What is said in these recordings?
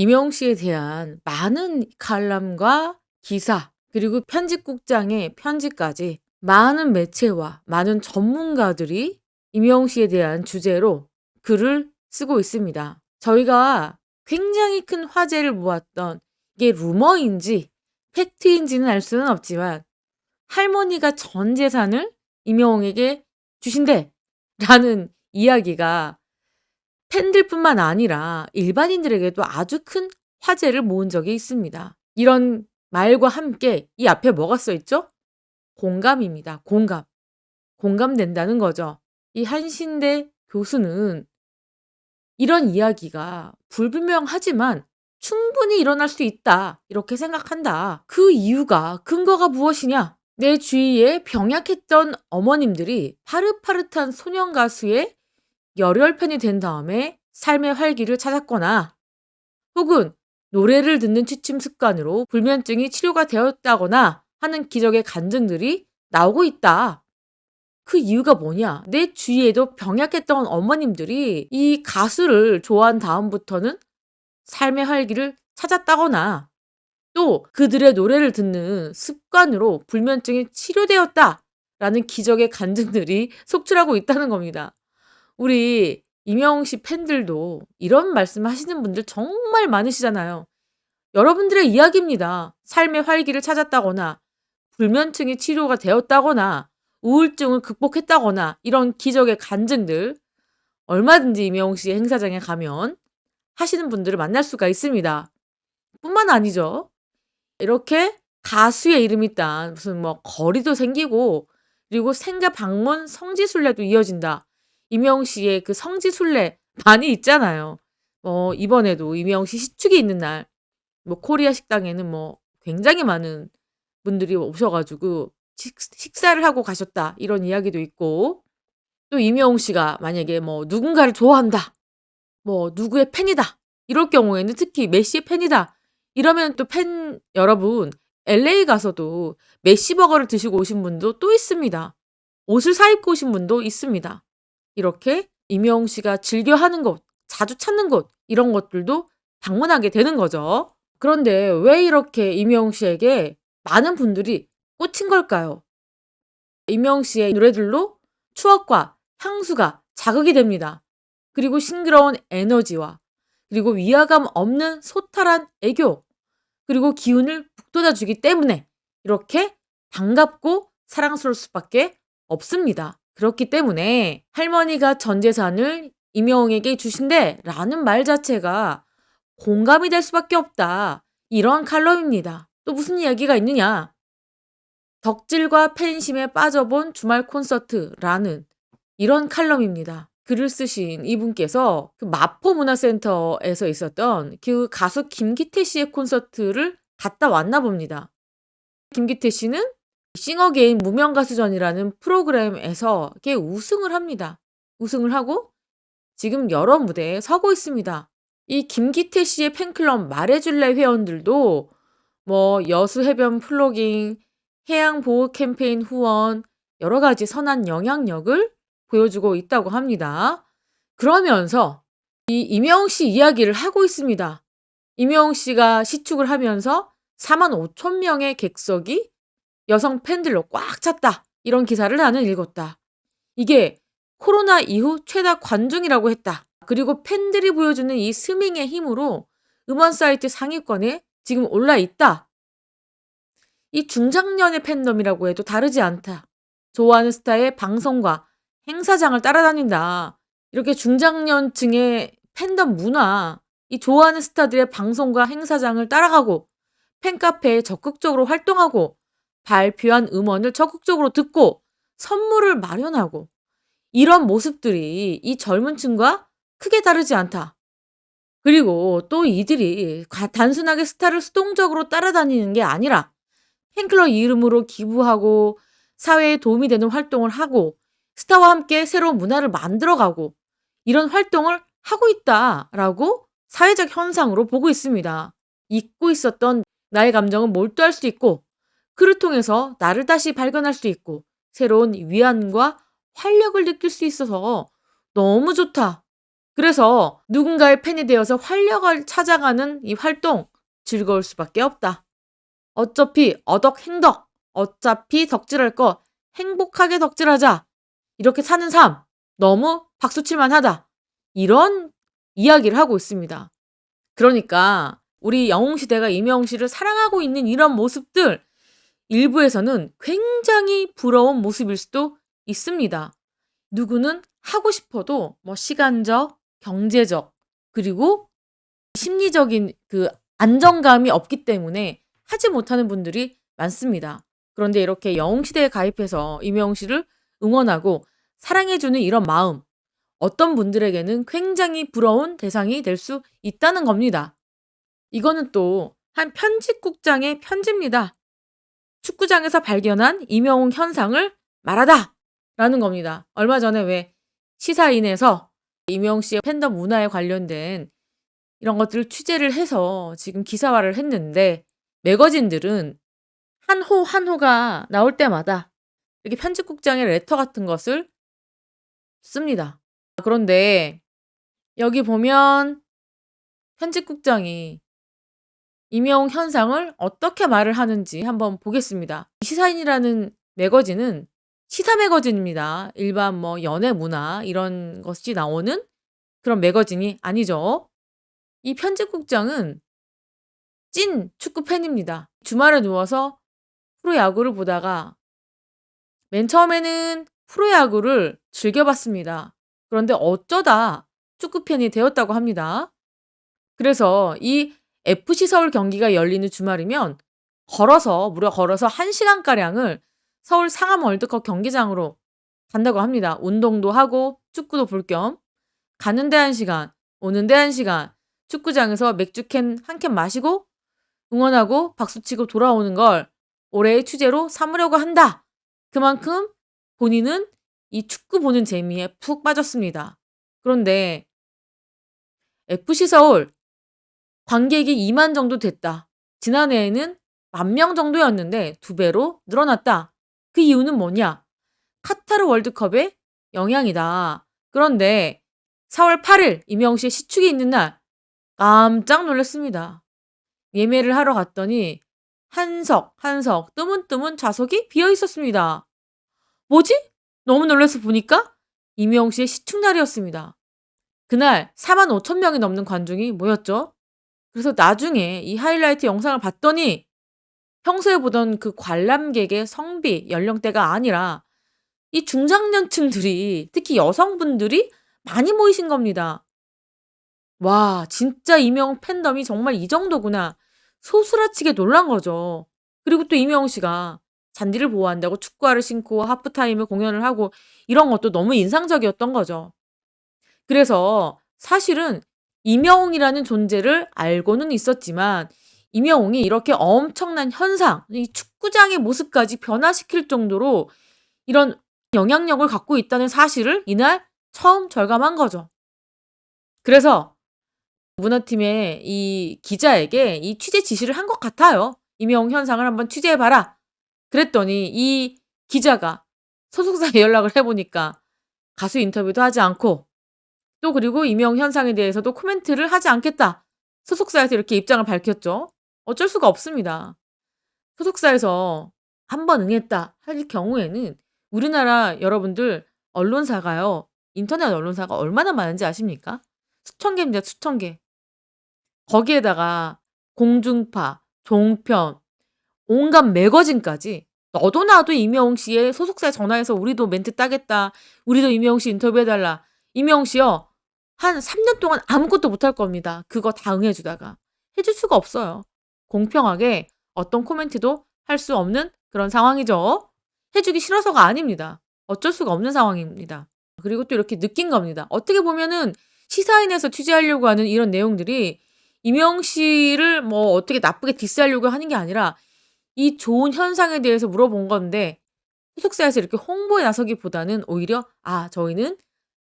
임영웅 씨에 대한 많은 칼럼과 기사 그리고 편집국장의 편지까지 많은 매체와 많은 전문가들이 임영웅 씨에 대한 주제로 글을 쓰고 있습니다. 저희가 굉장히 큰 화제를 모았던 이게 루머인지 팩트인지는 알 수는 없지만 할머니가 전 재산을 임영웅에게 주신대라는 이야기가 팬들뿐만 아니라 일반인들에게도 아주 큰 화제를 모은 적이 있습니다. 이런 말과 함께 이 앞에 뭐가 써 있죠? 공감입니다. 공감. 공감된다는 거죠. 이 한신대 교수는 이런 이야기가 불분명하지만 충분히 일어날 수 있다. 이렇게 생각한다. 그 이유가 근거가 무엇이냐? 내 주위에 병약했던 어머님들이 파릇파릇한 소년 가수의 열혈 팬이 된 다음에 삶의 활기를 찾았거나 혹은 노래를 듣는 취침 습관으로 불면증이 치료가 되었다거나 하는 기적의 간증들이 나오고 있다. 그 이유가 뭐냐? 내 주위에도 병약했던 어머님들이 이 가수를 좋아한 다음부터는 삶의 활기를 찾았다거나 또 그들의 노래를 듣는 습관으로 불면증이 치료되었다라는 기적의 간증들이 속출하고 있다는 겁니다. 우리 임영웅 씨 팬들도 이런 말씀하시는 분들 정말 많으시잖아요. 여러분들의 이야기입니다. 삶의 활기를 찾았다거나 불면증이 치료가 되었다거나 우울증을 극복했다거나 이런 기적의 간증들 얼마든지 임영웅 씨의 행사장에 가면 하시는 분들을 만날 수가 있습니다. 뿐만 아니죠. 이렇게 가수의 이름이 딴 무슨 뭐 거리도 생기고 그리고 생가 방문 성지순례도 이어진다. 임영웅 씨의 그 성지순례 많이 있잖아요. 이번에도 임영웅 씨 시축이 있는 날 뭐 코리아 식당에는 뭐 굉장히 많은 분들이 오셔 가지고 식사를 하고 가셨다. 이런 이야기도 있고 또 임영웅 씨가 만약에 뭐 누군가를 좋아한다. 뭐 누구의 팬이다. 이럴 경우에는 특히 메시의 팬이다. 이러면 또 팬 여러분 LA 가서도 메시 버거를 드시고 오신 분도 또 있습니다. 옷을 사 입고 오신 분도 있습니다. 이렇게 임영웅 씨가 즐겨 하는 곳, 자주 찾는 곳 이런 것들도 방문하게 되는 거죠. 그런데 왜 이렇게 임영웅 씨에게 많은 분들이 꽂힌 걸까요? 임영웅 씨의 노래들로 추억과 향수가 자극이 됩니다. 그리고 싱그러운 에너지와 그리고 위화감 없는 소탈한 애교 그리고 기운을 북돋아 주기 때문에 이렇게 반갑고 사랑스러울 수밖에 없습니다. 그렇기 때문에 할머니가 전 재산을 임영웅에게 주신대라는 말 자체가 공감이 될 수밖에 없다. 이런 칼럼입니다. 또 무슨 이야기가 있느냐? 덕질과 팬심에 빠져본 주말 콘서트라는 이런 칼럼입니다. 글을 쓰신 이분께서 그 마포문화센터에서 있었던 그 가수 김기태 씨의 콘서트를 갔다 왔나 봅니다. 김기태 씨는 싱어게인 무명가수전이라는 프로그램에서 이렇게 우승을 합니다. 우승을 하고 지금 여러 무대에 서고 있습니다. 이 김기태 씨의 팬클럽 말해줄래 회원들도 뭐 여수 해변 플로깅, 해양 보호 캠페인 후원, 여러 가지 선한 영향력을 보여주고 있다고 합니다. 그러면서 이 임영웅 씨 이야기를 하고 있습니다. 임영웅 씨가 시축을 하면서 45,000명의 객석이 여성 팬들로 꽉 찼다. 이런 기사를 나는 읽었다. 이게 코로나 이후 최다 관중이라고 했다. 그리고 팬들이 보여주는 이 스밍의 힘으로 음원 사이트 상위권에 지금 올라 있다. 이 중장년의 팬덤이라고 해도 다르지 않다. 좋아하는 스타의 방송과 행사장을 따라다닌다. 이렇게 중장년층의 팬덤 문화, 이 좋아하는 스타들의 방송과 행사장을 따라가고 팬카페에 적극적으로 활동하고 발표한 음원을 적극적으로 듣고 선물을 마련하고 이런 모습들이 이 젊은 층과 크게 다르지 않다. 그리고 또 이들이 단순하게 스타를 수동적으로 따라다니는 게 아니라 팬클럽 이름으로 기부하고 사회에 도움이 되는 활동을 하고 스타와 함께 새로운 문화를 만들어가고 이런 활동을 하고 있다라고 사회적 현상으로 보고 있습니다. 잊고 있었던 나의 감정은 몰두할 수 있고 그를 통해서 나를 다시 발견할 수 있고 새로운 위안과 활력을 느낄 수 있어서 너무 좋다. 그래서 누군가의 팬이 되어서 활력을 찾아가는 이 활동 즐거울 수밖에 없다. 어차피 어덕행덕, 어차피 덕질할 거 행복하게 덕질하자. 이렇게 사는 삶 너무 박수칠만 하다. 이런 이야기를 하고 있습니다. 그러니까 우리 영웅시대가 임영웅 씨를 사랑하고 있는 이런 모습들 일부에서는 굉장히 부러운 모습일 수도 있습니다. 누구는 하고 싶어도 뭐 시간적, 경제적, 그리고 심리적인 그 안정감이 없기 때문에 하지 못하는 분들이 많습니다. 그런데 이렇게 영웅시대에 가입해서 임영웅 씨를 응원하고 사랑해주는 이런 마음, 어떤 분들에게는 굉장히 부러운 대상이 될 수 있다는 겁니다. 이거는 또 한 편집국장의 편지입니다. 축구장에서 발견한 임영웅 현상을 말하다! 라는 겁니다. 얼마 전에 왜 시사인에서 임영웅 씨의 팬덤 문화에 관련된 이런 것들을 취재를 해서 지금 기사화를 했는데 매거진들은 한 호 한 호가 나올 때마다 이렇게 편집국장의 레터 같은 것을 씁니다. 그런데 여기 보면 편집국장이 임영웅 현상을 어떻게 말을 하는지 한번 보겠습니다. 시사인이라는 매거진은 시사 매거진입니다. 일반 뭐 연애 문화 이런 것이 나오는 그런 매거진이 아니죠. 이 편집국장은 찐 축구 팬입니다. 주말에 누워서 프로야구를 보다가 맨 처음에는 프로야구를 즐겨봤습니다. 그런데 어쩌다 축구 팬이 되었다고 합니다. 그래서 이 FC 서울 경기가 열리는 주말이면 무려 걸어서 1시간가량을 서울 상암 월드컵 경기장으로 간다고 합니다. 운동도 하고 축구도 볼 겸 가는데 1시간, 오는데 1시간, 축구장에서 맥주캔 한 캔 마시고 응원하고 박수치고 돌아오는 걸 올해의 취재로 삼으려고 한다. 그만큼 본인은 이 축구 보는 재미에 푹 빠졌습니다. 그런데 FC 서울 관객이 2만 정도 됐다. 지난해에는 10,000명 정도였는데 2배로 늘어났다. 그 이유는 뭐냐? 카타르 월드컵의 영향이다. 그런데 4월 8일 임영웅 씨의 시축이 있는 날 깜짝 놀랐습니다. 예매를 하러 갔더니 한석 뜨문뜨문 좌석이 비어 있었습니다. 뭐지? 너무 놀라서 보니까 임영웅 씨의 시축날이었습니다. 그날 45,000명이 넘는 관중이 모였죠. 그래서 나중에 이 하이라이트 영상을 봤더니 평소에 보던 그 관람객의 성비, 연령대가 아니라 이 중장년층들이 특히 여성분들이 많이 모이신 겁니다. 와, 진짜 임영웅 팬덤이 정말 이 정도구나. 소스라치게 놀란 거죠. 그리고 또 임영웅 씨가 잔디를 보호한다고 축구화를 신고 하프타임에 공연을 하고 이런 것도 너무 인상적이었던 거죠. 그래서 사실은 임영웅이라는 존재를 알고는 있었지만 임영웅이 이렇게 엄청난 현상, 이 축구장의 모습까지 변화시킬 정도로 이런 영향력을 갖고 있다는 사실을 이날 처음 절감한 거죠. 그래서 문화팀의 이 기자에게 이 취재 지시를 한 것 같아요. 임영웅 현상을 한번 취재해봐라. 그랬더니 이 기자가 소속사에 연락을 해보니까 가수 인터뷰도 하지 않고 또 그리고 임영웅 현상에 대해서도 코멘트를 하지 않겠다. 소속사에서 이렇게 입장을 밝혔죠. 어쩔 수가 없습니다. 소속사에서 한 번 응했다 할 경우에는 우리나라 여러분들 언론사가요. 인터넷 언론사가 얼마나 많은지 아십니까? 수천 개입니다. 수천 개. 거기에다가 공중파, 종편, 온갖 매거진까지 너도 나도 임영웅 씨의 소속사에 전화해서 우리도 멘트 따겠다. 우리도 임영웅 씨 인터뷰해달라. 임영웅 씨요. 한 3년 동안 아무것도 못할 겁니다. 그거 다 응해주다가. 해줄 수가 없어요. 공평하게 어떤 코멘트도 할 수 없는 그런 상황이죠. 해주기 싫어서가 아닙니다. 어쩔 수가 없는 상황입니다. 그리고 또 이렇게 느낀 겁니다. 어떻게 보면은 시사인에서 취재하려고 하는 이런 내용들이 임영웅 씨를 뭐 어떻게 나쁘게 디스하려고 하는 게 아니라 이 좋은 현상에 대해서 물어본 건데 소속사에서 이렇게 홍보에 나서기보다는 오히려 저희는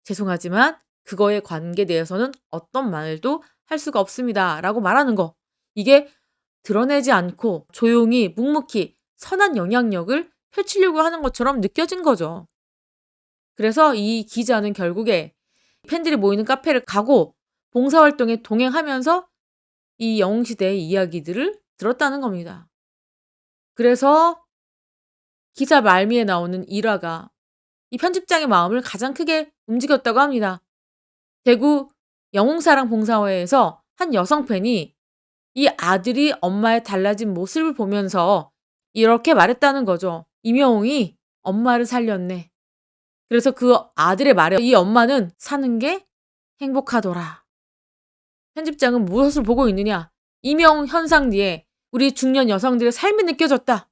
죄송하지만 그거에 관계되어서는 어떤 말도 할 수가 없습니다. 라고 말하는 거. 이게 드러내지 않고 조용히 묵묵히 선한 영향력을 펼치려고 하는 것처럼 느껴진 거죠. 그래서 이 기자는 결국에 팬들이 모이는 카페를 가고 봉사활동에 동행하면서 이 영웅시대의 이야기들을 들었다는 겁니다. 그래서 기사 말미에 나오는 일화가 이 편집장의 마음을 가장 크게 움직였다고 합니다. 대구 영웅사랑 봉사회에서 한 여성 팬이 이 아들이 엄마의 달라진 모습을 보면서 이렇게 말했다는 거죠. "임영웅이 엄마를 살렸네." 그래서 그 아들의 말에 이 엄마는 "사는 게 행복하더라." 편집장은 무엇을 보고 있느냐? 임영웅 현상 뒤에 우리 중년 여성들의 삶이 느껴졌다.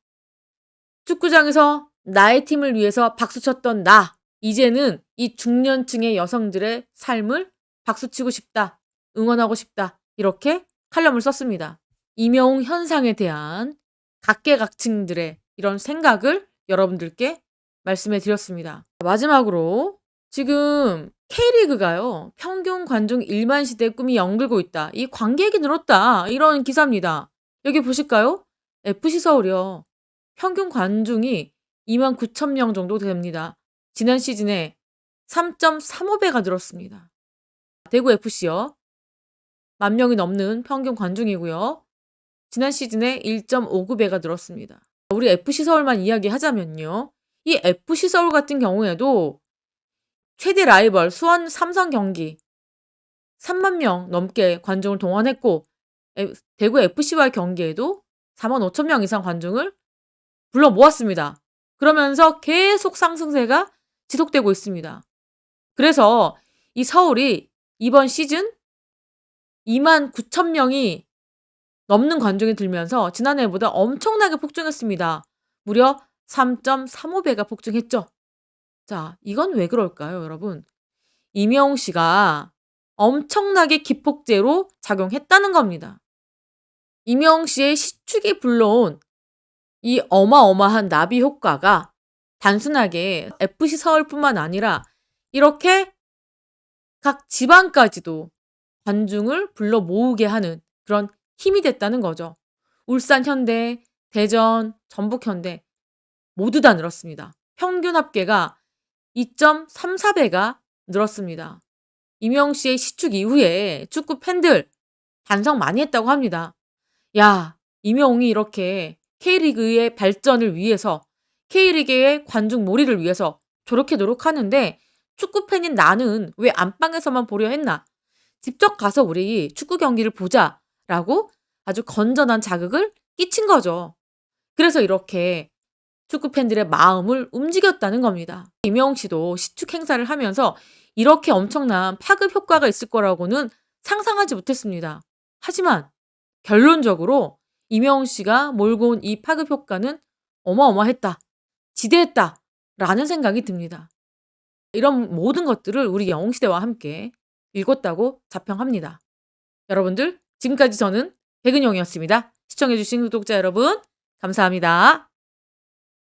축구장에서 나의 팀을 위해서 박수쳤던 나. 이제는 이 중년층의 여성들의 삶을 박수치고 싶다. 응원하고 싶다. 이렇게 칼럼을 썼습니다. 임영웅 현상에 대한 각계각층들의 이런 생각을 여러분들께 말씀해 드렸습니다. 마지막으로 지금 K리그가요. 평균 관중 1만 시대의 꿈이 연글고 있다. 이 관객이 늘었다. 이런 기사입니다. 여기 보실까요? FC 서울이요. 평균 관중이 2만 9천 명 정도 됩니다. 지난 시즌에 3.35배가 늘었습니다. 대구 FC요. 1만 명이 넘는 평균 관중이고요. 지난 시즌에 1.59배가 늘었습니다. 우리 FC 서울만 이야기하자면요. 이 FC 서울 같은 경우에도 최대 라이벌 수원 삼성 경기 3만 명 넘게 관중을 동원했고 대구 FC와의 경기에도 4만 5천 명 이상 관중을 불러 모았습니다. 그러면서 계속 상승세가 지속되고 있습니다. 그래서 이 서울이 이번 시즌 2만 9천 명이 넘는 관중이 들면서 지난해보다 엄청나게 폭증했습니다. 무려 3.35배가 폭증했죠. 자, 이건 왜 그럴까요, 여러분? 임영웅 씨가 엄청나게 기폭제로 작용했다는 겁니다. 임영웅 씨의 시축이 불러온 이 어마어마한 나비 효과가 단순하게 FC 서울뿐만 아니라 이렇게 각 지방까지도 관중을 불러 모으게 하는 그런 힘이 됐다는 거죠. 울산 현대, 대전, 전북 현대 모두 다 늘었습니다. 평균 합계가 2.34배가 늘었습니다. 임영웅 씨의 시축 이후에 축구 팬들 반성 많이 했다고 합니다. 야, 임영웅이 이렇게 K리그의 발전을 위해서 K리그의 관중 몰이를 위해서 저렇게 노력하는데 축구 팬인 나는 왜 안방에서만 보려 했나? 직접 가서 우리 축구 경기를 보자라고 아주 건전한 자극을 끼친 거죠. 그래서 이렇게 축구 팬들의 마음을 움직였다는 겁니다. 임영웅 씨도 시축 행사를 하면서 이렇게 엄청난 파급 효과가 있을 거라고는 상상하지 못했습니다. 하지만 결론적으로 임영웅 씨가 몰고 온 이 파급 효과는 어마어마했다. 지대했다. 라는 생각이 듭니다. 이런 모든 것들을 우리 영웅시대와 함께 읽었다고 자평합니다. 여러분들, 지금까지 저는 백은영이었습니다. 시청해주신 구독자 여러분, 감사합니다.